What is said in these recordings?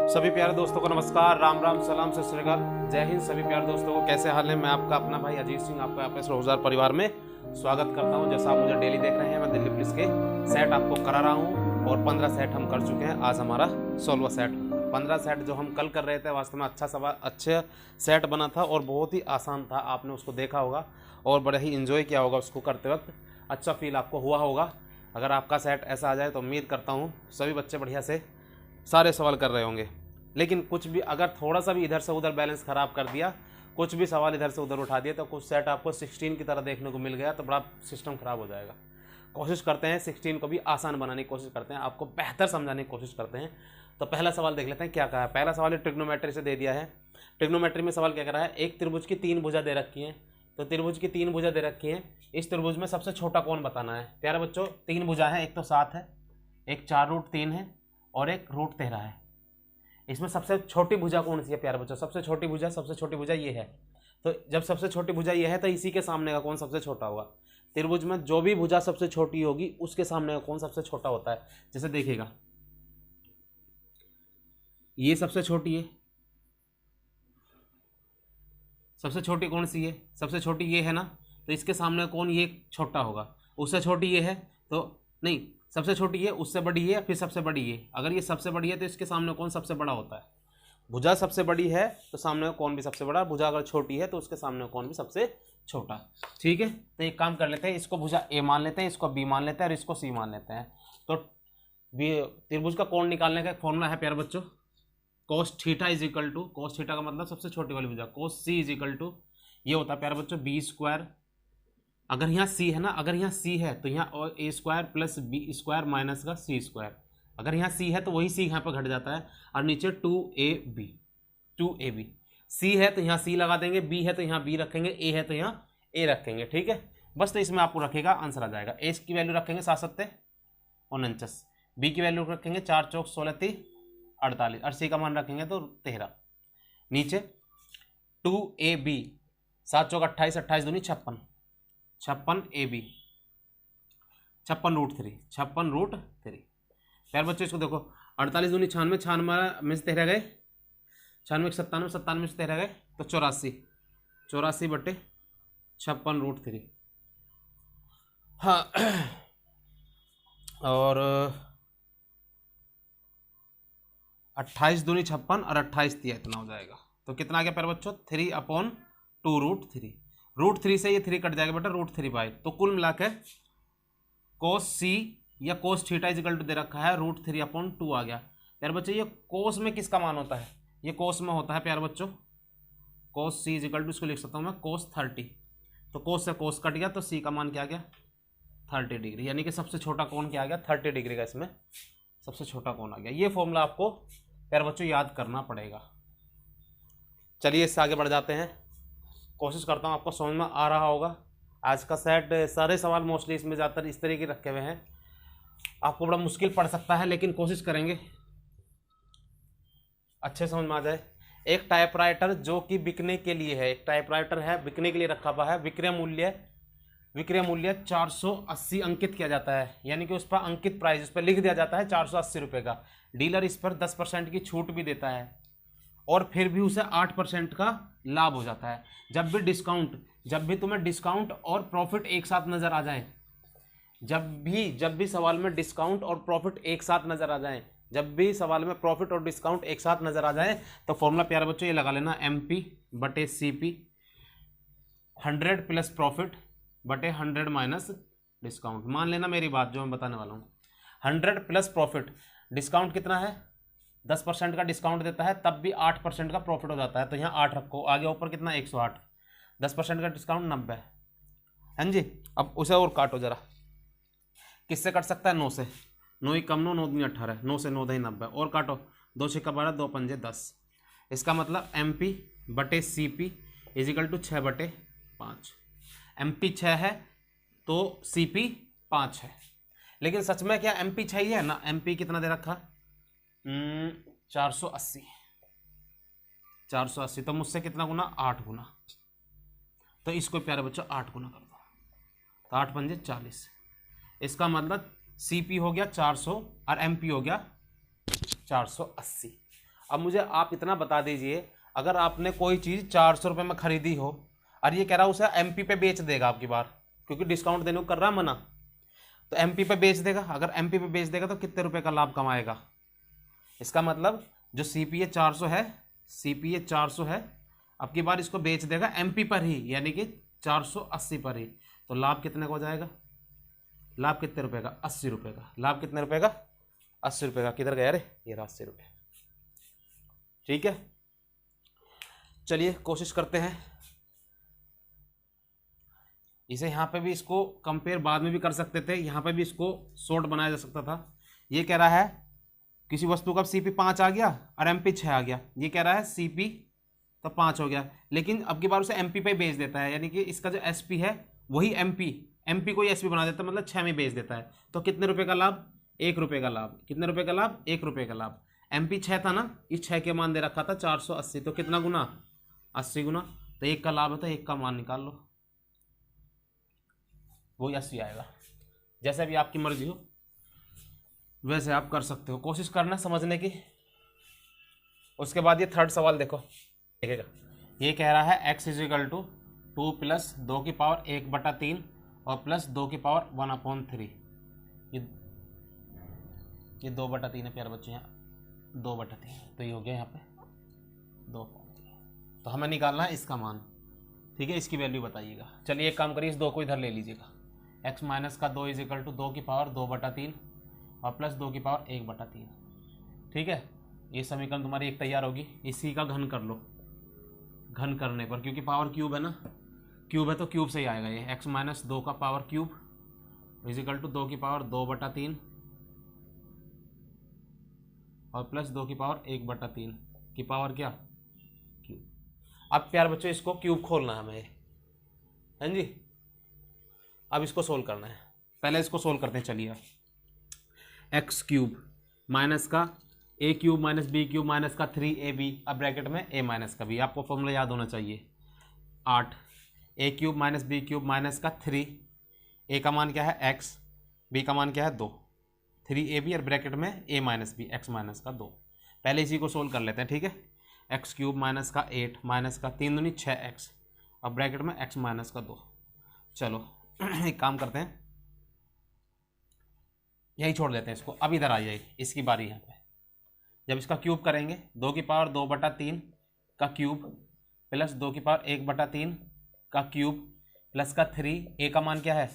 सभी प्यारे दोस्तों को नमस्कार, राम राम, सलाम, सत श्री अकाल, जय हिंद। सभी प्यारे दोस्तों को कैसे हाल है। मैं आपका अपना भाई अजीत सिंह आपका यहाँ पे रोजगार परिवार में स्वागत करता हूँ। जैसा आप मुझे डेली देख रहे हैं, मैं दिल्ली पुलिस के सेट आपको करा रहा हूँ और 15 सेट हम कर चुके हैं। आज हमारा 16वां सेट। 15 सेट जो हम कल कर रहे थे, वास्तव में अच्छा सेट बना था और बहुत ही आसान था। आपने उसको देखा होगा और बड़ा ही इंजॉय किया होगा उसको करते वक्त। अच्छा फील आपको हुआ होगा। अगर आपका सेट ऐसा आ जाए तो उम्मीद करता हूँ सभी बच्चे बढ़िया से सारे सवाल कर रहे होंगे। लेकिन कुछ भी अगर थोड़ा सा भी इधर से उधर बैलेंस ख़राब कर दिया, कुछ भी सवाल इधर से उधर उठा दिया, तो कुछ सेट आपको 16 की तरह देखने को मिल गया तो बड़ा सिस्टम ख़राब हो जाएगा। कोशिश करते हैं 16 को भी आसान बनाने की कोशिश करते हैं, आपको बेहतर समझाने की कोशिश करते हैं। तो पहला सवाल देख लेते हैं क्या कहा है। पहला सवाल ट्रिग्नोमेट्री से दे दिया है। ट्रिग्नोमेट्री में सवाल क्या कर रहा है, एक त्रिभुज की 3 भुजा दे रखी हैं। तो त्रिभुज की 3 भुजा दे रखी हैं, इस त्रिभुज में सबसे छोटा कौन बताना है। प्यारे बच्चों, 3 भुजा है, एक तो 7 है, एक 4√3 है और एक √13 है। इसमें सबसे छोटी भुजा कौन सी है प्यारे बच्चों? सबसे छोटी भुजा ये है। तो जब सबसे छोटी भुजा ये है तो इसी के सामने का कौन सबसे छोटा होगा? त्रिभुज में जो भी भुजा सबसे छोटी होगी उसके सामने का कौन सबसे छोटा होता है। जैसे देखिएगा, ये सबसे छोटी है, सबसे छोटी कौन सी है? सबसे छोटी ये है ना, तो इसके सामने कौन ये छोटा होगा? उससे छोटी ये है तो नहीं, सबसे छोटी है, उससे बड़ी है, फिर सबसे बड़ी है। अगर ये सबसे बड़ी है तो इसके सामने कौन सबसे बड़ा होता है? भुजा सबसे बड़ी है तो सामने कौन भी सबसे बड़ा। भुजा अगर छोटी है तो उसके सामने कौन भी सबसे छोटा। ठीक है, तो एक काम कर लेते हैं, इसको भुजा ए मान लेते हैं, इसको बी मान लेते हैं और इसको सी मान लेते हैं। तो त्रिभुज का कोण निकालने का एक फॉर्मूला है प्यारे बच्चों, cos theta is equal to, cos theta का मतलब सबसे छोटी वाली भुजा, cos C is equal to, ये होता है प्यारे बच्चों b²। अगर यहाँ c है ना, अगर यहाँ c है तो यहाँ a² प्लस b² माइनस का c²। अगर यहाँ c है तो वही c यहाँ पर घट जाता है और नीचे 2ab। c है तो यहाँ c लगा देंगे, b है तो यहाँ b रखेंगे, a है तो यहाँ a रखेंगे। ठीक है, बस तो इसमें आपको रखेगा, आंसर आ जाएगा। a की वैल्यू रखेंगे 7×7 = 49, b की वैल्यू रखेंगे 4×4 = 48 और c का मान रखेंगे तो 13। नीचे 2ab, 7×4 = 28, 28×2 = 56, 56ab, 56√3, 56√3। यार बच्चों इसको देखो, 48×2 = 96, 96 में से 13 गए, 96 × 97, 97 में से 13 गए तो 84, 84/56√3। हाँ, और 28×2 = 56 और 28 दिया, इतना हो जाएगा। तो कितना आ गया प्यारे बच्चों? 3/2√3। √3 से ये 3 कट जाएगा बेटा, √3/। तो कुल मिला के कोस सी या cos theta is equal to दे रखा है √3/2 आ गया। प्यारे बच्चों, ये कोस में किसका मान होता है? ये कोस में होता है प्यारे बच्चों, कोस सी इज इक्वल टू, इसको लिख सकता हूँ मैं कोस 30। तो कोस से कोस कट गया तो सी का मान क्या आ गया? 30 डिग्री। यानी कि सबसे छोटा कोण क्या आ गया? 30 डिग्री का इसमें सबसे छोटा कोण आ गया। ये फॉर्मूला आपको प्यारे बच्चों याद करना पड़ेगा। चलिए इससे आगे बढ़ जाते हैं। कोशिश करता हूँ आपको समझ में आ रहा होगा। आज का सेट सारे सवाल मोस्टली इसमें ज़्यादातर इस तरीके रखे हुए हैं, आपको बड़ा मुश्किल पड़ सकता है लेकिन कोशिश करेंगे अच्छे समझ में आ जाए। एक टाइपराइटर जो कि बिकने के लिए है, एक टाइपराइटर है बिकने के लिए रखा हुआ है, विक्रय मूल्य 480 अंकित किया जाता है। यानी कि उस पर अंकित प्राइस उस पर लिख दिया जाता है 480 रुपये का। डीलर इस पर 10% की छूट भी देता है और फिर भी उसे 8% का लाभ हो जाता है। जब भी तुम्हें डिस्काउंट और प्रॉफिट एक साथ नजर आ जाए, जब भी सवाल में डिस्काउंट और प्रॉफिट एक साथ नजर आ जाए, जब भी सवाल में प्रॉफिट और डिस्काउंट एक साथ नजर आ जाए तो फॉर्मूला प्यारे बच्चों ये लगा लेना, MP/CP, 100 प्लस प्रॉफिट बटे 100 माइनस डिस्काउंट। मान लेना मेरी बात जो मैं बताने वाला हूँ, 100 प्लस प्रॉफिट, डिस्काउंट कितना है? 10% का डिस्काउंट देता है, तब भी 8% का प्रॉफिट हो जाता है। तो यहाँ 8 रखो, आगे ऊपर कितना? 108, 10% का डिस्काउंट 90। हाँ जी, अब उसे और काटो जरा, किससे कट सकता है? 9 से। 9 ही कम 9, 9 दूनी 18, 9 से 9 दही 90 और काटो, 2 × 12, 2 × 5 = 10। इसका मतलब MP/CP is equal to 6/5। MP 6 है तो CP 5 है। लेकिन सच में क्या MP 6 ही है ना? MP कितना दे रखा? 480, 480। तो मुझसे कितना गुना? 8 गुना। तो इसको प्यारे बच्चों 8 गुना कर दो, तो 8 × 5 = 40। इसका मतलब CP हो गया 400 और MP हो गया 480। अब मुझे आप इतना बता दीजिए, अगर आपने कोई चीज़ 400 रुपये में खरीदी हो और ये कह रहा है उसे एमपी पे बेच देगा आपकी बार, क्योंकि डिस्काउंट देने को कर रहा है मना, तो एमपी पे बेच देगा। अगर एमपी पे बेच देगा तो कितने रुपए का लाभ कमाएगा? इसका मतलब जो सीपीए 400 है, सीपीए 400 है, अब की बार इसको बेच देगा एमपी पर ही, यानी कि 480 पर ही। तो लाभ कितने का हो जाएगा? लाभ कितने रुपए का? 80 रुपये का। लाभ कितने रुपए का? 80 रुपये का। किधर गया रे? ये रहा 80 रुपये। ठीक है, चलिए कोशिश करते हैं। इसे यहाँ पे भी इसको कंपेयर बाद में भी कर सकते थे, यहाँ पे भी इसको शॉर्ट बनाया जा सकता था। ये कह रहा है किसी वस्तु का सीपी 5 आ गया और एमपी 6 आ गया, ये कह रहा है सीपी तो 5 हो गया, लेकिन अब की बार उसे एमपी पे बेच देता है, यानी कि इसका जो एसपी है वही एमपी को ही एसपी बना देता है, मतलब 6 में बेच देता है। तो कितने रुपए का लाभ? 1 रुपये का लाभ। कितने रुपए का लाभ? 1 रुपये का लाभ। एमपी 6 था ना, इस 6 के मान दे रखा था 480, तो कितना गुना? 80 गुना। तो 1 का लाभ है तो 1 का मान निकाल लो, वही 80 आएगा। जैसे भी आपकी मर्जी हो वैसे आप कर सकते हो, कोशिश करना समझने की। उसके बाद ये थर्ड सवाल देखो, देखेगा। ये कह रहा है x is equal to 2 plus 2 की पावर 1/3 और प्लस 2 की पावर 1/3। ये 2/3 है प्यारे बच्चे, यहाँ 2/3, तो ये हो गया यहाँ पे 2। तो हमें निकालना है इसका मान, ठीक है, इसकी वैल्यू बताइएगा। चलिए एक काम करिए, इस 2 को इधर ले लीजिएगा। x माइनस का 2 इज इक्वल टू 2 की पावर 2/3 और प्लस 2 की पावर 1/3। ठीक है, ये समीकरण तुम्हारी एक तैयार होगी। इसी का घन कर लो, घन करने पर, क्योंकि पावर क्यूब है ना, क्यूब है तो क्यूब से ही आएगा ये। x माइनस 2 का power cube is equal to 2 की पावर 2/3 और प्लस 2 की पावर 1/3 की पावर क्या? क्यूब। अब प्यार बच्चों इसको क्यूब खोलना है हमें, हैं जी। अब इसको सोल्व करना है, पहले इसको सोल्व करते हैं। चलिए, एक्स क्यूब माइनस का a cube minus b cube minus का 3ab, अब ब्रैकेट में ए माइनस का बी, आपको फॉर्मूला याद होना चाहिए 8। A cube minus b cube minus का 3, ए का मान क्या है x, बी का मान क्या है 2, 3ab और ब्रैकेट में a minus B, X minus का 2। पहले इसी को सोल्व कर लेते हैं, ठीक है। एक्स क्यूब माइनस का 8 माइनस का 3 दूनी 6x और ब्रैकेट में x माइनस का 2। चलो एक काम करते हैं, यही छोड़ देते हैं इसको। अब इधर आ जाइए, इसकी बारी यहाँ पे। जब इसका क्यूब करेंगे 2 की पावर 2/3 का क्यूब प्लस 2 की पावर 1/3 का क्यूब प्लस का 3, ए का मान क्या है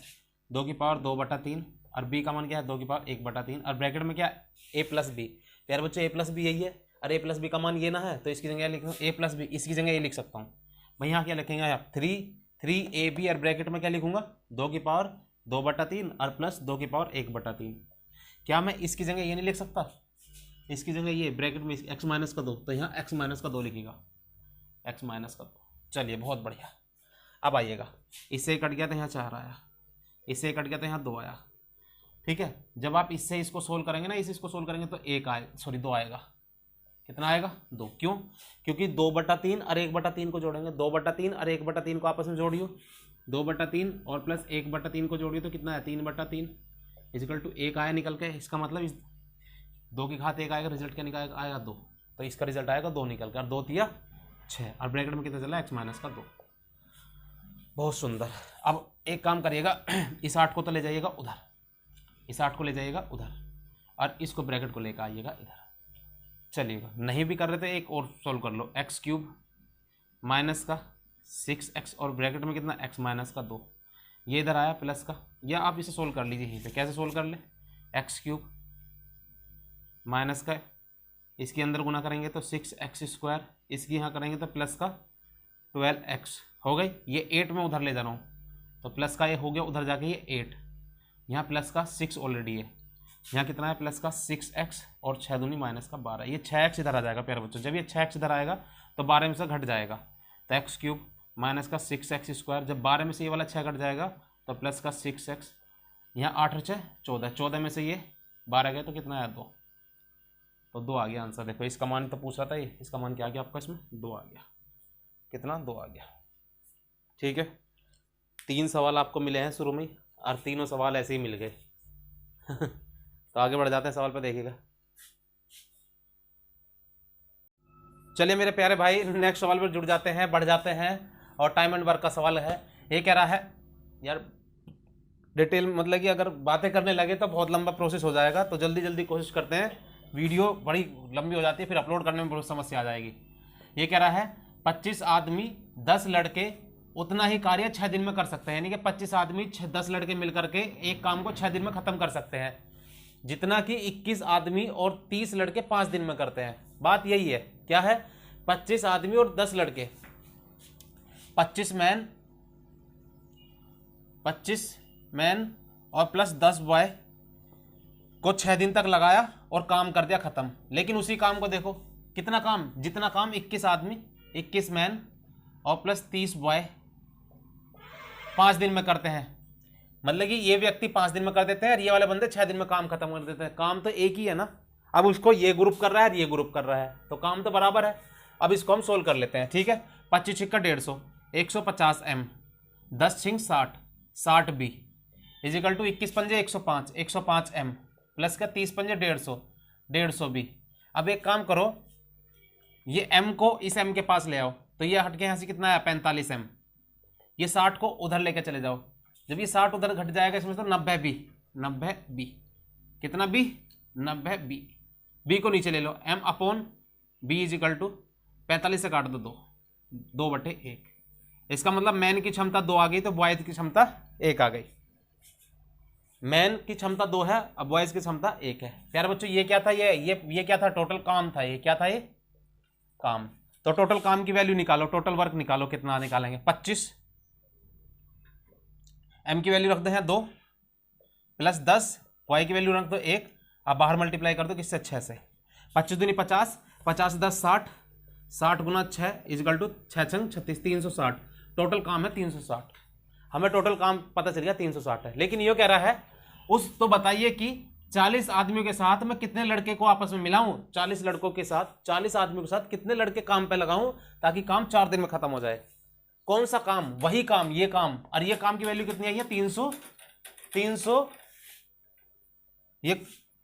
2 की पावर 2/3 और बी का मान क्या है 2 की पावर 1/3 और ब्रैकेट में क्या a प्लस बी। प्यारे बच्चे a प्लस बी यही है, और a प्लस बी का मान ये ना है, तो इसकी जगह लिख a प्लस बी, इसकी जगह ये लिख सकता हूँ मैं। यहाँ क्या लिखेंगे आप 3ab और ब्रैकेट में क्या लिखूंगा 2 की पावर 2/3 और प्लस 2 की पावर 1/3। क्या मैं इसकी जगह ये नहीं लिख सकता? इसकी जगह ये ब्रैकेट में x माइनस का 2, तो यहाँ x माइनस का 2 लिखिएगा, x माइनस का 2। चलिए बहुत बढ़िया। अब आइएगा, इससे कट गया तो यहाँ 4 आया, इससे कट गया तो यहाँ 2 आया, ठीक है। जब आप इससे इसको सोल्व करेंगे ना, इसको सोल्व करेंगे तो 2 आएगा। कितना आएगा? 2। क्यों? क्योंकि 2/3 और 1/3 को जोड़ेंगे, 2/3 और 1/3 को आपस में जोड़ियो, 2/3 और प्लस 1/3 को जोड़िए तो कितना है 3/3 इजिकल टू 1 आया निकल के। इसका मतलब इस 2 की घात 1 आएगा, रिजल्ट क्या निकल आएगा 2, तो इसका रिजल्ट आएगा 2 निकल कर, 2 तिया 6 और ब्रैकेट में कितना चला x माइनस का 2। बहुत सुंदर। अब एक काम करिएगा, इस 8 को तो ले जाइएगा उधर, इस 8 को ले जाइएगा उधर और इसको ब्रैकेट को लेकर आइएगा इधर। चलिएगा, नहीं भी कर रहे थे एक और सोल्व कर लो। एक्स क्यूब माइनस का 6x और ब्रैकेट में कितना x माइनस का 2, ये इधर आया प्लस का, या आप इसे सोल्व कर लीजिए यहीं पे। कैसे सोल्व कर ले? एक्स क्यूब माइनस का, इसके अंदर गुना करेंगे तो 6x², इसकी यहाँ करेंगे तो प्लस का 12x हो गई। ये 8 में उधर ले जा रहा हूँ तो प्लस का ये हो गया, उधर जाके ये 8, यहाँ प्लस का 6 ऑलरेडी है, यहाँ कितना है प्लस का 6x और 6 दूनी माइनस का 12, ये 6x इधर आ जाएगा प्यारे बच्चों। जब ये 6x इधर आएगा तो 12 में से घट जाएगा, तो एक्स क्यूब माइनस का 6x², जब 12 में से ये वाला 6 घट जाएगा तो प्लस का 6x, यहाँ 8 और 6 14, 14 में से ये 12 गए तो कितना आया 2, तो 2 आ गया आंसर। देखो इसका मान तो पूछ रहा था ये, इसका मान क्या आ गया आपका इसमें 2 आ गया। कितना? 2 आ गया। ठीक है, 3 सवाल आपको मिले हैं शुरू में और तीनों सवाल ऐसे ही मिल गए। तो आगे बढ़ जाते हैं सवाल पर, देखिएगा। चलिए मेरे प्यारे भाई, नेक्स्ट सवाल पर जुड़ जाते हैं, बढ़ जाते हैं। और टाइम एंड वर्क का सवाल है। ये कह रहा है यार डिटेल, मतलब कि अगर बातें करने लगे तो बहुत लंबा प्रोसेस हो जाएगा, तो जल्दी जल्दी कोशिश करते हैं। वीडियो बड़ी लंबी हो जाती है, फिर अपलोड करने में बहुत समस्या आ जाएगी। ये कह रहा है 25 आदमी 10 लड़के उतना ही कार्य 6 दिन में कर सकते हैं। यानी कि 25 आदमी 10 लड़के मिल करके एक काम को 6 दिन में खत्म कर सकते हैं, जितना कि 21 आदमी और 30 लड़के 5 दिन में करते हैं। बात यही है, क्या है? 25 आदमी और 10 लड़के, 25 मैन और प्लस 10 बॉय को 6 दिन तक लगाया और काम कर दिया खत्म। लेकिन उसी काम को देखो, कितना काम, जितना काम 21 आदमी 21 मैन और प्लस 30 बॉय 5 दिन में करते हैं। मतलब कि ये व्यक्ति 5 दिन में कर देते हैं और ये वाले बंदे 6 दिन में काम खत्म कर देते हैं। काम तो एक ही है ना। अब उसको ये ग्रुप कर रहा है और ये ग्रुप कर रहा है, तो काम तो बराबर है। अब इसको हम सोल्व कर लेते हैं, ठीक है। 25 छिक्का 150, 150 m, 10 छिंग 60, 60 b इजिकल टू 21 पंजे 105, 105 m प्लस का 30 पंजे 150, 150 b। अब एक काम करो, ये m को इस m के पास ले आओ, तो ये हट के यहाँ से कितना आया 45 m। ये 60 को उधर लेके चले जाओ, जब ये 60 उधर घट जाएगा इसमें तो 90 b, 90 b, कितना b, 90 b। b को नीचे ले लो, m upon b is equal to 45 से काट दो 2/1। इसका मतलब मैन की क्षमता 2 आ गई तो बॉयज की क्षमता 1 आ गई। मैन की क्षमता 2 है, अब बॉयज की क्षमता 1 है। प्यारे बच्चों ये क्या था, ये क्या था, टोटल काम था। ये क्या था, ये काम। तो टोटल काम की वैल्यू निकालो, टोटल वर्क निकालो, कितना निकालेंगे 25, m की वैल्यू रख दो हैं 2 प्लस 10, y की वैल्यू रख दो 1। अब बाहर मल्टीप्लाई कर दो किससे, 6 से। 25 दूनी 50, 50 10 60, 60 गुना 6 इजिकल टू 6 छंग 36, 360। टोटल काम है 360। हमें टोटल काम पता चल गया 360 है। लेकिन ये कह रहा है तो बताइए कि 40 आदमियों के साथ मैं कितने लड़के को आपस में मिलाऊं, 40 लड़कों के साथ, 40 आदमियों के साथ कितने लड़के काम पे लगाऊं ताकि काम 4 दिन में खत्म हो जाए। कौन सा काम, वही काम, ये काम। और ये काम की वैल्यू कितनी आई है 300। ये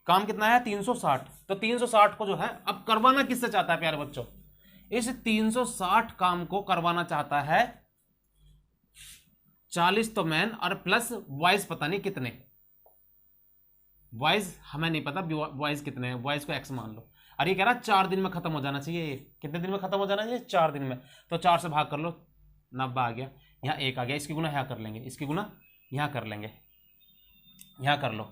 काम कितना है 360। तो 360 को जो है अब करवाना किससे चाहता है प्यारे बच्चों, इस 360 काम को करवाना चाहता है 40 तो मैन और प्लस बॉयज पता नहीं कितने, बॉयज हमें नहीं पता बॉयज कितने हैं, बॉयज को x मान लो। और ये कह रहा है 4 दिन में खत्म हो जाना चाहिए। कितने दिन में खत्म हो जाना चाहिए, 4 दिन में। तो 4 से भाग कर लो, 90 आ गया, यहाँ 1 आ गया, इसकी गुना यहाँ कर लेंगे, इसकी गुना यहाँ कर लेंगे, यहाँ कर लो।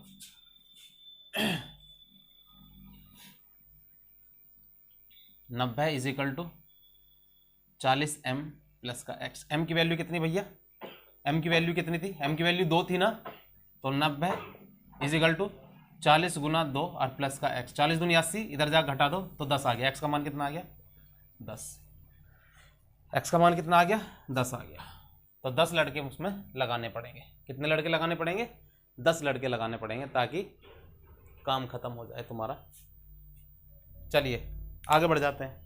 90 इजिकल टू 40 m प्लस का x। m की वैल्यू कितनी भैया, m की वैल्यू कितनी थी, m की वैल्यू 2 थी ना, तो 90 इजिकल टू 40 गुना 2 और प्लस का x। 40 दूनी 80, इधर जा घटा दो तो 10 आ गया। x का मान कितना आ गया 10, x का मान कितना आ गया 10 आ गया। तो 10 लड़के उसमें लगाने पड़ेंगे। कितने लड़के लगाने पड़ेंगे, 10 लड़के लगाने पड़ेंगे ताकि काम खत्म हो जाए तुम्हारा। चलिए आगे बढ़ जाते हैं।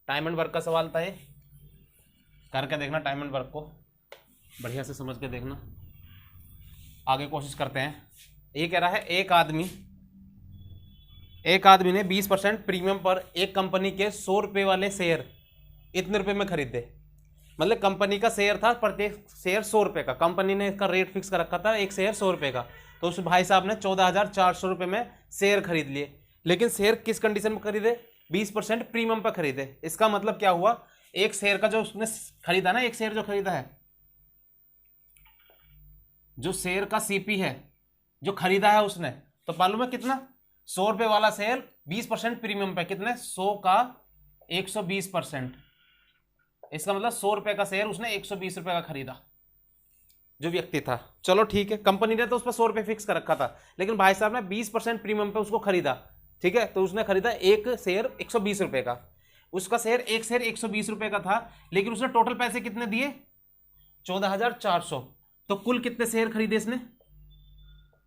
टाइम एंड वर्क का सवाल था ये, करके देखना, टाइम एंड वर्क को बढ़िया से समझ के देखना। आगे कोशिश करते हैं। ये कह रहा है एक आदमी ने 20% प्रीमियम पर एक कंपनी के 100 रुपये वाले शेयर इतने रुपए में खरीदे। मतलब कंपनी का शेयर था, प्रत्येक शेयर 100 रुपये का, कंपनी ने इसका रेट फिक्स कर रखा था, एक शेयर 100 रुपये का। तो उस भाई साहब ने 14,400 रुपये में शेयर खरीद लिए। लेकिन शेयर किस कंडीशन में खरीदे, 20% प्रीमियम पर खरीदे। इसका मतलब क्या हुआ, एक शेयर का जो उसने खरीदा ना, एक शेयर जो खरीदा है, जो शेयर का सीपी है जो खरीदा है उसने, तो मालूम है कितना, 100 रुपये वाला शेयर 20% प्रीमियम पे, कितने 100 का 120%। इसका मतलब 100 रुपये का शेयर उसने 120 रुपये का खरीदा, जो व्यक्ति था। चलो ठीक है, कंपनी ने तो उस पर 100 रुपये फिक्स कर रखा था, लेकिन भाई साहब ने 20% प्रीमियम पे उसको खरीदा। ठीक है, तो उसने खरीदा एक शेयर 120 रुपये का। उसका शेयर एक शेयर 120 रुपये का था, लेकिन उसने टोटल पैसे कितने दिए 14,400। तो कुल कितने शेयर खरीदे इसने,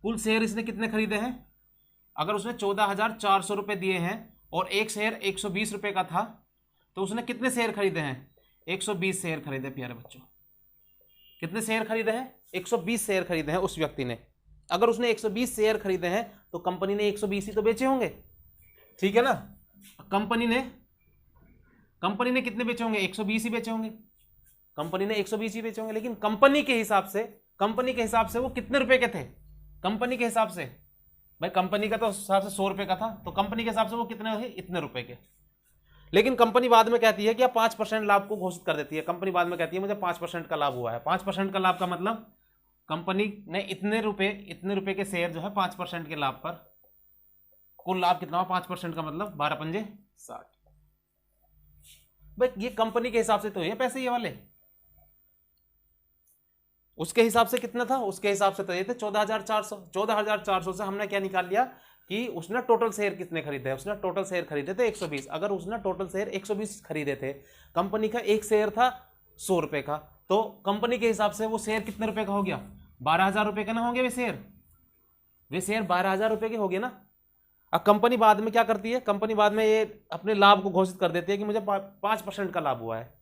कुल शेयर इसने कितने खरीदे हैं, अगर उसने 14,400 रुपये दिए हैं और एक शेयर 120 रुपये का था, तो उसने कितने शेयर खरीदे हैं 120 शेयर खरीदे। प्यारे बच्चों कितने शेयर खरीदे हैं 120 शेयर खरीदे हैं उस व्यक्ति ने। अगर उसने 120 शेयर खरीदे हैं तो कंपनी ने 120 ही तो बेचे होंगे, ठीक है ना। कंपनी ने कितने बेचे होंगे, 120 ही बेचे होंगे, कंपनी ने 120 ही बेचे होंगे। लेकिन कंपनी के हिसाब से वो कितने रुपए के थे, कंपनी के हिसाब से, भाई कंपनी का तो हिसाब से 100 रुपए का था, तो कंपनी के हिसाब से वो कितने हुए, इतने रुपए के। लेकिन कंपनी बाद में कहती है कि आप 5% लाभ को घोषित कर देती है। कंपनी बाद में कहती है मुझे 5% का लाभ हुआ है। 5% का लाभ का मतलब कंपनी ने इतने रुपए के शेयर जो है 5% के लाभ पर, कुल लाभ कितना हुआ 5% का मतलब 12 पंजे 60। भाई ये कंपनी के हिसाब से तो ये पैसे ये वाले, उसके हिसाब से कितना था, उसके हिसाब से तो ये थे 14,400। 14,400 से हमने क्या निकाल लिया कि उसने टोटल शेयर कितने खरीदे, उसने टोटल शेयर खरीदे थे 120। अगर उसने टोटल शेयर 120 खरीदे थे, कंपनी का एक शेयर था 100 रुपए का, तो कंपनी के हिसाब से वो शेयर कितने रुपए का हो गया, 12,000 रुपए का ना होंगे वे शेयर 12,000 रुपए के हो गए ना। अब कंपनी बाद में क्या करती है, कंपनी बाद में ये अपने लाभ को घोषित कर देती है कि मुझे 5% का लाभ हुआ है।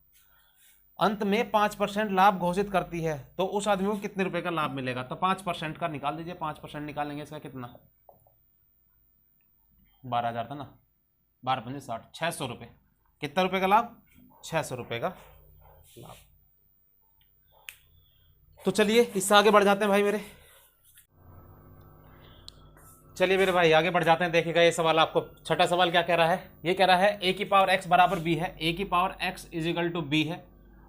अंत में 5% लाभ घोषित करती है, तो उस आदमी को कितने रुपए का लाभ मिलेगा, तो 5% का निकाल दीजिए। 5% निकालेंगे इसका कितना, 12,000 था ना, 12 पंजे 60, 600 रुपए। कितना रुपए का लाभ, 600 रुपए का लाभ। तो चलिए इससे आगे बढ़ जाते हैं भाई मेरे, चलिए मेरे भाई आगे बढ़ जाते हैं। देखिएगा ये सवाल आपको, छठा सवाल क्या कह रहा है, ये कह रहा है a की पावर x बराबर b है, a की power x is equal to b है,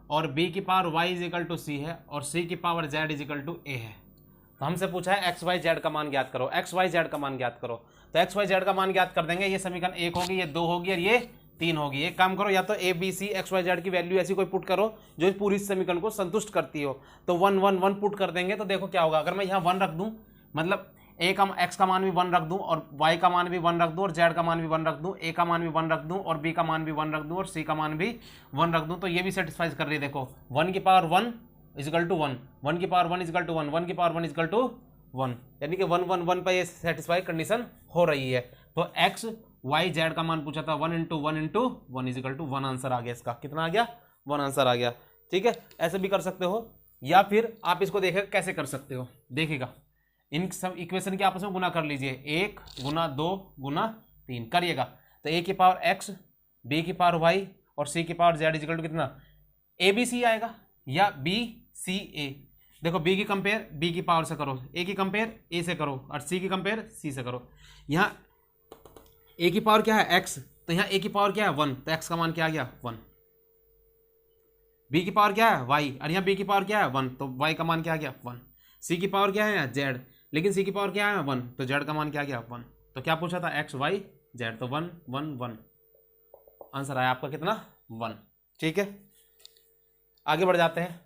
और b की power y is equal to c है, और c की power z is equal to a है। तो हमसे पूछा है x y z का मान ज्ञात करो, x y z का मान ज्ञात करो। तो x y z का मान ज्ञात कर देंगे। ये समीकरण 1 होगी, ये 2 होगी और ये 3 होगी। एक काम करो, या तो a b c x y z की वैल्यू ऐसी कोई पुट करो जो इस पूरी समीकरण को संतुष्ट करती हो। तो 1 1 1 पुट कर देंगे तो देखो क्या होगा। अगर मैं यहाँ 1 रख दूं, मतलब a का x का मान भी 1 रख दूं, और y का मान भी 1 रख दूं, और z का मान भी 1 रख दूं, a का मान भी 1 रख दूं, और b का मान भी 1 रख दूं, और c का मान भी 1 रख दूं, तो ये भी सेटिस्फाइज कर रही है। देखो 1 की पावर 1 इजिकल टू 1, 1 की पावर 1 इजिकल टू 1, 1 की पावर 1 इजिकल टू 1, यानी कि 1 1 1 पर ये सेटिस्फाई कंडीशन हो रही है। तो x y z का मान पूछा था 1 into 1 into 1 is equal to 1 answer आ गया। इसका कितना आ गया, 1 आंसर आ गया। ठीक है, ऐसे भी कर सकते हो, या फिर आप इसको देखेगा कैसे कर सकते हो। देखिएगा इन सब इक्वेशन के आपस में गुना कर लीजिए, 1 गुना 2 गुना 3 करिएगा। तो a की पावर x, b की पावर y और c की पावर z इक्वल टू कितना, a b c आएगा या b c a। देखो b की कंपेयर b की पावर से करो, a की कंपेयर a से करो, और c की कंपेयर c से करो। यहाँ a की पावर क्या है x, तो यहाँ a की पावर क्या है 1, तो x का मान क्या आ गया 1। b की पावर क्या है y, और यहाँ b की पावर क्या है 1, तो y का मान क्या आ गया 1। c की पावर क्या है z, लेकिन c की पावर क्या है 1, तो z का मान क्या गया 1। तो क्या पूछा था x y z, तो 1 1 1 आंसर आया आपका कितना 1। ठीक है, आगे बढ़ जाते हैं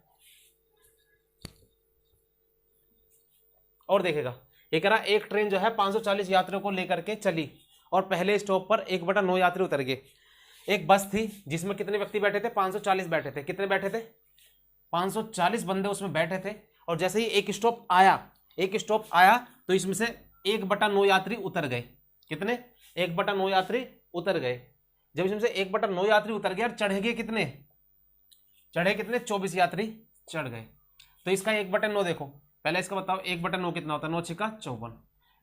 और देखेगा। ये कह रहा एक ट्रेन जो है 540 यात्रियों को लेकर के चली और पहले स्टॉप पर 1/9 यात्री उतर गए। एक बस थी जिसमें कितने व्यक्ति बैठे थे, 540 बैठे थे। कितने बैठे थे, 540 बंदे उसमें बैठे थे। और जैसे ही एक स्टॉप आया तो इसमें से 1/9 यात्री उतर गए। कितने, 1/9 यात्री उतर गए। जब इसमें से 1/9 यात्री उतर गए और चढ़े कितने 24 यात्री चढ़ गए। तो इसका 1/9 देखो, पहले इसका बताओ 1/9 कितना होता है, 9 छिका 54।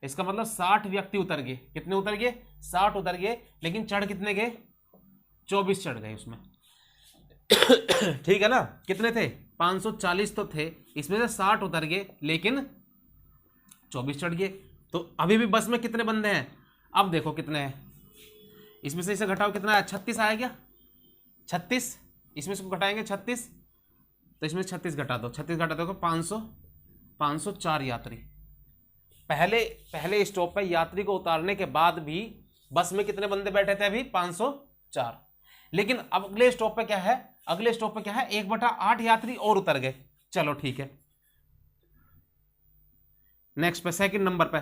इसका मतलब 60 व्यक्ति उतर गए। कितने उतर गए, 60 उतर गए, लेकिन चढ़ कितने गए, 24 चढ़ गए उसमें। ठीक है ना, कितने थे 540 तो थे, इसमें से 60 उतर गए लेकिन 24 चढ़ गए। तो अभी भी बस में कितने बंदे हैं, अब देखो कितने हैं, इसमें से इसे घटाओ कितना है, 36 आया क्या, 36, इसमें से घटाएंगे 36, तो इसमें 36 घटा दो, 36 घटा दो 504 यात्री। पहले स्टॉप पर यात्री को उतारने के बाद भी बस में कितने बंदे बैठे थे, अभी 504। लेकिन अगले स्टॉप पे क्या है, 1/8 यात्री और उतर गए। चलो ठीक है, नेक्स्ट पे सेकंड नंबर पे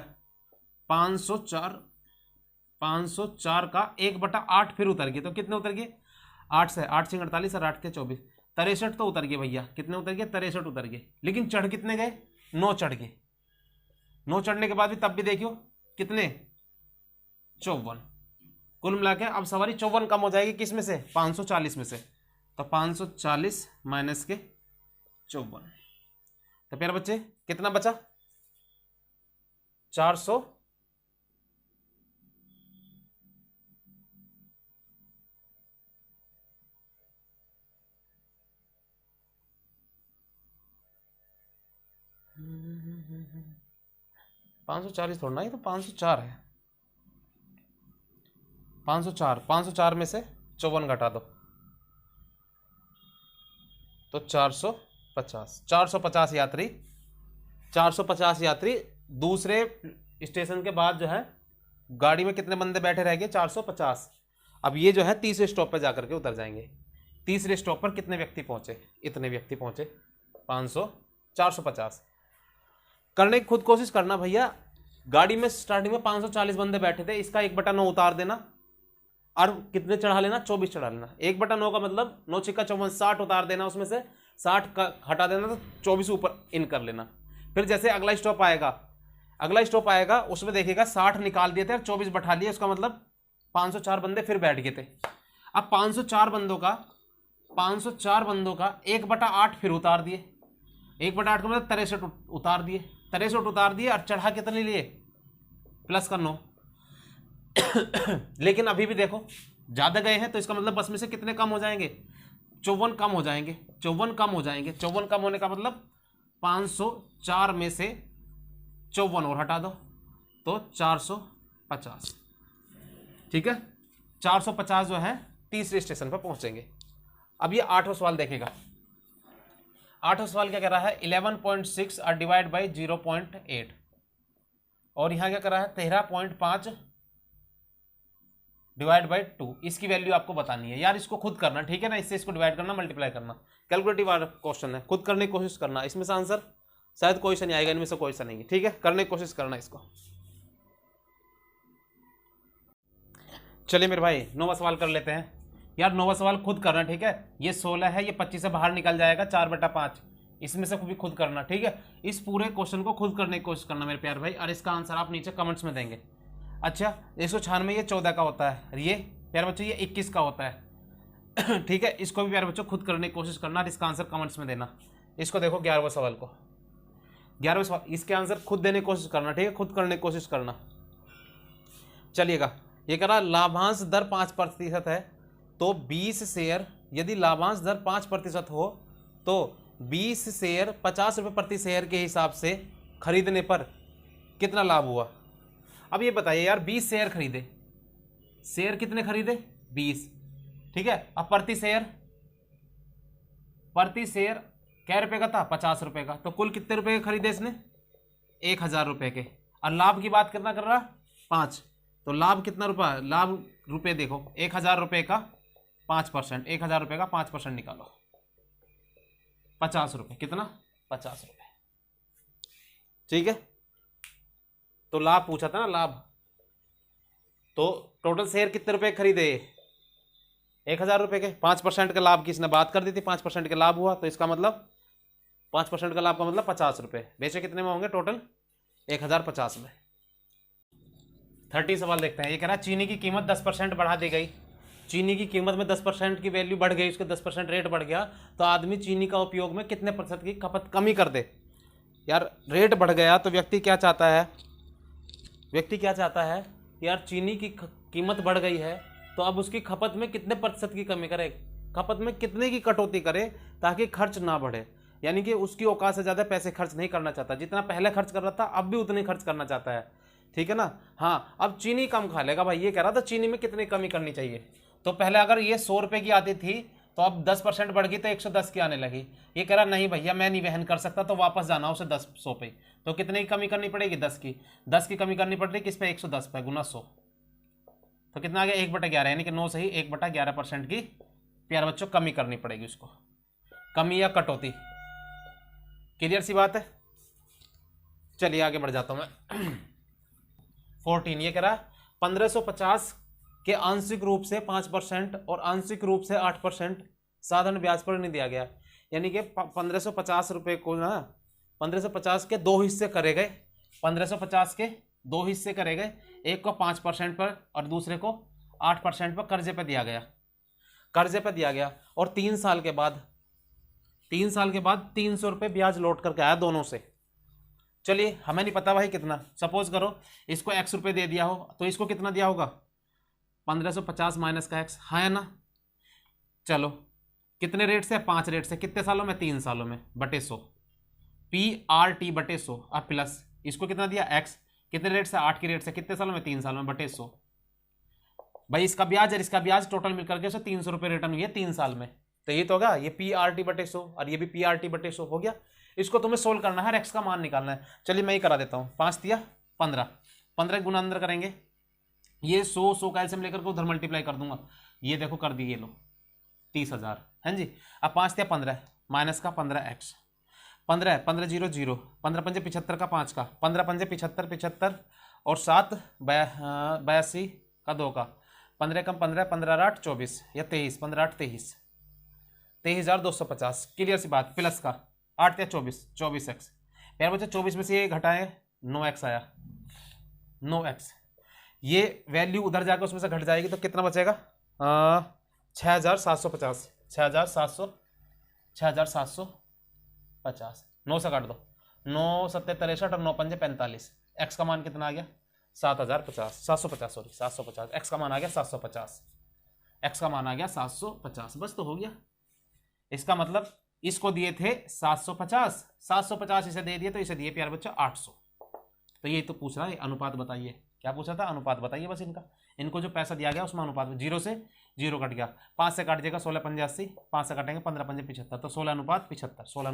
504 का 1/8 फिर उतर गए। तो कितने उतर गए, 8 से 48 और 8 के 24, 63 तो उतर गए भैया। कितने उतर गए, 63 उतर गए। लेकिन चढ़ कितने गए, 9 चढ़ गए। 9 चढ़ने के बाद भी तब भी देखियो कितने, 54। कुल मिला के अब सवारी 54 कम हो जाएगी किस में से, 540 में से। तो 540 माइनस के 54, तो प्यारे बच्चे कितना बचा, 400 540 थोड़ा ना, ये तो 504 है। 504 में से 54 घटा दो तो 450 यात्री 450 यात्री दूसरे स्टेशन के बाद जो है गाड़ी में कितने बंदे बैठे रहेंगे? 450। अब ये जो है तीसरे स्टॉप पर जाकर के उतर जाएंगे। तीसरे स्टॉप पर कितने व्यक्ति पहुंचे? इतने व्यक्ति पहुंचे। 500 450 करने की खुद कोशिश करना भैया। गाड़ी में स्टार्टिंग में 540 बंदे बैठे थे, इसका 1/9 उतार देना और कितने चढ़ा लेना? 24 चढ़ा लेना। 1/9 का मतलब 9 छिक्का 54, 60 उतार देना, उसमें से 60 का हटा देना तो 24 ऊपर इन कर लेना। फिर जैसे अगला स्टॉप आएगा उसमें देखिएगा 60 निकाल दिए थे और 24 बैठा लिए, उसका मतलब 504 बंदे फिर बैठ गए थे। अब 504 बंदों का 1/8 फिर उतार दिए। 1/8 का मतलब 63 उतार दिए। 63 उतार दिए और चढ़ा कितने लिए? प्लस का 9। लेकिन अभी भी देखो ज्यादा गए हैं, तो इसका मतलब बस में से कितने कम हो जाएंगे? 54 कम हो जाएंगे। 54 कम होने का मतलब 504 में से 54 और हटा दो तो 450। ठीक है, 450 जो है तीसरे स्टेशन पर पहुंचेंगे। अब ये 8वां सवाल देखेगा। 8वां सवाल क्या कह रहा है? 11.6 और डिवाइड बाई 0.8 और यहाँ क्या कर रहा है? 13.5 डिवाइड बाई 2। इसकी वैल्यू आपको बतानी है यार, इसको खुद करना, ठीक है ना? इससे इसको डिवाइड करना, मल्टीप्लाई करना। कैलकुलेटिव वाला क्वेश्चन है, खुद करने की कोशिश करना। इसमें से आंसर शायद कोई सा नहीं आएगा, इनमें से कोई सा नहीं है, ठीक है? करने की कोशिश करना इसको। चलिए मेरे भाई 9वां सवाल कर लेते हैं यार। 9वां सवाल खुद करना, ठीक है? ये 16 है, ये 25 से बाहर निकल जाएगा, 4/5 इसमें से भी खुद करना, ठीक है? इस पूरे क्वेश्चन को खुद करने की कोशिश करना मेरे प्यार भाई, और इसका आंसर आप नीचे कमेंट्स में देंगे। अच्छा 196 ये 14 का होता है, ये प्यारे बच्चों ये 21 का होता है। ठीक है, इसको भी प्यारे बच्चों खुद करने की कोशिश करना और इसका आंसर कमेंट्स में देना। इसको देखो 11वें सवाल को, 11वें सवाल, इसके आंसर खुद देने की कोशिश करना, ठीक है? खुद करने की कोशिश करना। चलिएगा, ये कह रहा लाभांश दर 5% है तो 20 शेयर, यदि लाभांश दर 5% हो तो 20 शेयर 50 रुपये प्रति शेयर के हिसाब से खरीदने पर कितना लाभ हुआ? अब ये बताइए यार, 20 शेयर खरीदे, शेयर कितने खरीदे? 20, ठीक है? अब प्रति शेयर क्या रुपए का था? 50 रुपए का। तो कुल कितने रुपए के खरीदे इसने? 1000 रुपए के। और लाभ की बात कितना कर रहा? 5। तो लाभ कितना रुपया? लाभ रुपए देखो, 1000 रुपए का 5%, 1000 रुपए का 5% निकालो, 50 रुपए। कितना? 50 रुपए, ठीक है? तो लाभ पूछा था ना, लाभ। तो टोटल शेयर कितने रुपए खरीदे? 1000 रुपए के। 5% का लाभ की इसने बात कर दी थी, 5% का लाभ हुआ, तो इसका मतलब 5% का लाभ का मतलब 50 रुपए। बेचे कितने में होंगे? टोटल 1050 में। 30 सवाल देखते हैं। ये कह रहा है चीनी की कीमत 10% बढ़ा दी गई। चीनी की कीमत में 10% की वैल्यू बढ़ गई, उसके 10% रेट बढ़ गया, तो आदमी चीनी का उपयोग में कितने प्रतिशत की खपत कमी कर दे? यार रेट बढ़ गया तो व्यक्ति क्या चाहता है? व्यक्ति क्या चाहता है? यार चीनी की कीमत बढ़ गई है तो अब उसकी खपत में कितने प्रतिशत की कमी करे, खपत में कितने की कटौती करे ताकि खर्च ना बढ़े। यानी कि उसकी औकात से ज़्यादा पैसे खर्च नहीं करना चाहता, जितना पहले खर्च कर रहा था अब भी उतने खर्च करना चाहता है, ठीक है ना? हाँ, अब चीनी कम खा लेगा भाई। ये कह रहा था चीनी में कितनी कमी करनी चाहिए। तो पहले अगर ये 100 रुपये की आती थी तो अब 10% बढ़ गई तो 110 की आने लगी। ये कह रहा नहीं भैया मैं नहीं वहन कर सकता, तो वापस जाना उसे 100 पे। तो कितने की कमी करनी पड़ेगी? 10 की कमी करनी पड़ेगी किस पे? 110 पे गुना 100, तो कितना आ गया? 1/11, यानी कि 9 से ही 1/11% की प्यारे बच्चों कमी करनी पड़ेगी उसको। कमी या कटौती, क्लियर सी बात है? चलिए आगे बढ़ जाता हूं मैं। 14 ये कह रहा है 1550 के आंशिक रूप से 5% और आंशिक रूप से 8% साधारण ब्याज पर नहीं दिया गया। यानी कि 1550 रुपये को ना 1550 के 2 हिस्से करे गए। 1550 के 2 हिस्से करे गए, एक को 5% पर और दूसरे को 8% पर कर्जे पर दिया गया। कर्जे पर दिया गया और 3 साल के बाद 300 रुपये ब्याज लौट करके आया दोनों से। चलिए हमें नहीं पता भाई कितना, सपोज करो इसको x रुपये दे दिया हो तो इसको कितना दिया होगा 1550 माइनस का x, हाँ है ना। चलो कितने रेट से, 5 रेट से, कितने सालों में, 3 सालों में, बटे 100, PRT बटे 100। अब प्लस इसको कितना दिया x, कितने रेट से, 8 की रेट से, कितने सालों में, 3 सालों में, बटे 100। भाई इसका ब्याज और इसका ब्याज टोटल मिलकर के 300 रुपये रिटर्न हुई है 3 साल में, तो ये तो होगा ये PRT बटे 100 और ये भी PRT बटे 100 हो गया। इसको तुम्हें सोल्व करना है, x का मान निकालना है। चलिए मैं ही करा देता हूँ, 5 दिया 15, 15 गुना अंदर करेंगे, ये 100 का एलसीएम लेकर के उधर मल्टीप्लाई कर दूंगा, ये देखो कर दी, ये लो 30,000 है जी। अब 5 दिया 15 माइनस का 15x, 15 15 0 0, 15 पंजे 75 का 5 का, 15 पंजे 75 75 और 7 82 का 2 का, 15 कम 15 15 8 24 या 23, 15 8 23, 23,250। क्लियर सी बात। प्लस का 8 या 24, 24x। प्यारे बच्चे 24 में से ये घटाए 9x आया, 9x। ये वैल्यू उधर जाकर उसमें से घट जाएगी तो कितना बचेगा 6,750, 6,750, 9 से काट दो, 9 7 63 और 9 पंजे 45। एक्स का मान कितना आ गया 7,750, सॉरी 750। एक्स का मान आ गया 750, एक्स का मान आ गया 750। बस तो हो गया। इसका मतलब इसको दिए थे 750, 750 इसे दे दिए तो इसे दिए प्यारे बच्चा 800। तो ये तो पूछ रहा है अनुपात बताइए, क्या पूछा था, अनुपात बताइए बस इनका। इनको जो पैसा दिया गया उसमें अनुपात, 0 से 0 कट गया, 5 से काट देगा 16 पंजे 80, 5 से काटेंगे 15 पंजे 75, तो 16 अनुपात 75, 16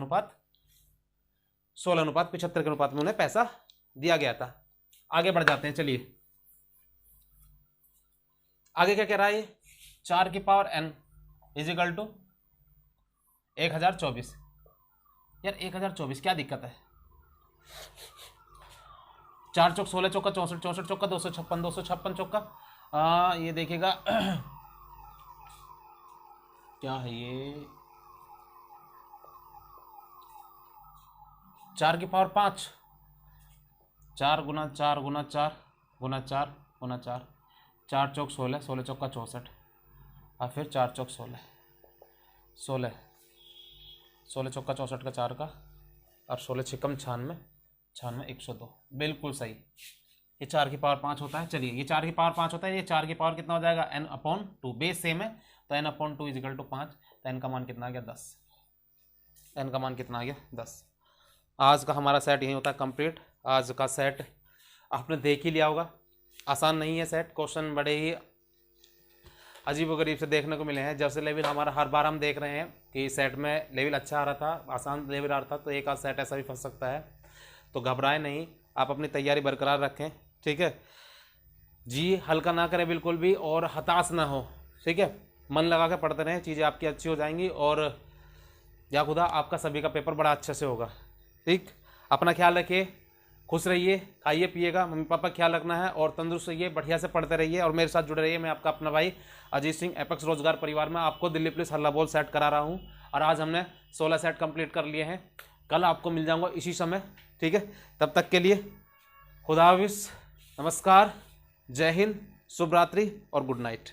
अनुपात 75 के अनुपात में उन्हें पैसा दिया गया था। आगे बढ़ जाते हैं, चलिए आगे क्या कह रहा है ये, 4 की पावर n इजिकल टू 1024। यार 1024 क्या दिक्कत है, 4 चौक 16 चौका 64, 64 चौका 256, 256 चौका ये देखिएगा क्या है ये, 4 की पावर 5, 4 गुना 4 गुना 4 गुना 4 गुना 4, 4 चौक 16, 16 चौका 64 और फिर 4 चौक 16, 16 चौका 64 का 4 का और 16 छिकम 96, 96 102, बिल्कुल सही। ये 4 की पावर 5 होता है। चलिए ये 4 की पावर 5 होता है, ये 4 की पावर कितना हो जाएगा n/2, बेस सेम है तो n/2 इजिकल टू 5, तो n का मान कितना आ गया 10, n का मान कितना आ गया 10। आज का हमारा सेट यही होता है कंप्लीट। आज का सेट आपने देख ही लिया होगा, आसान नहीं है सेट, क्वेश्चन बड़े ही अजीब व गरीब से देखने को मिले हैं। जब से लेवल हमारा हर बार हम देख रहे हैं कि सेट में लेवल अच्छा आ रहा था, आसान लेवल आ रहा था, तो एक आध सेट ऐसा भी फंस सकता है, तो घबराएं नहीं, आप अपनी तैयारी बरकरार रखें, ठीक है जी। हल्का ना करें बिल्कुल भी और हताश ना हो, ठीक है, मन लगा के पढ़ते रहें, चीज़ें आपकी अच्छी हो जाएंगी और या खुदा आपका सभी का पेपर बड़ा अच्छे से होगा, ठीक। अपना ख्याल रखिए, खुश रहिए, खाइए पिएगा, मम्मी पापा का ख्याल रखना है और तंदुरुस्त रहिए, बढ़िया से पढ़ते रहिए और मेरे साथ जुड़े रहिए। मैं आपका अपना भाई अजीत सिंह, एपेक्स रोजगार परिवार में आपको दिल्ली पुलिस हल्ला बोल सेट करा रहा हूँ और आज हमने 16 सेट कंप्लीट कर लिए हैं। कल आपको मिल जाऊँगा इसी समय, ठीक है। तब तक के लिए खुदा हाफिज़, नमस्कार, जय हिंद, शुभ रात्रि और गुड नाइट।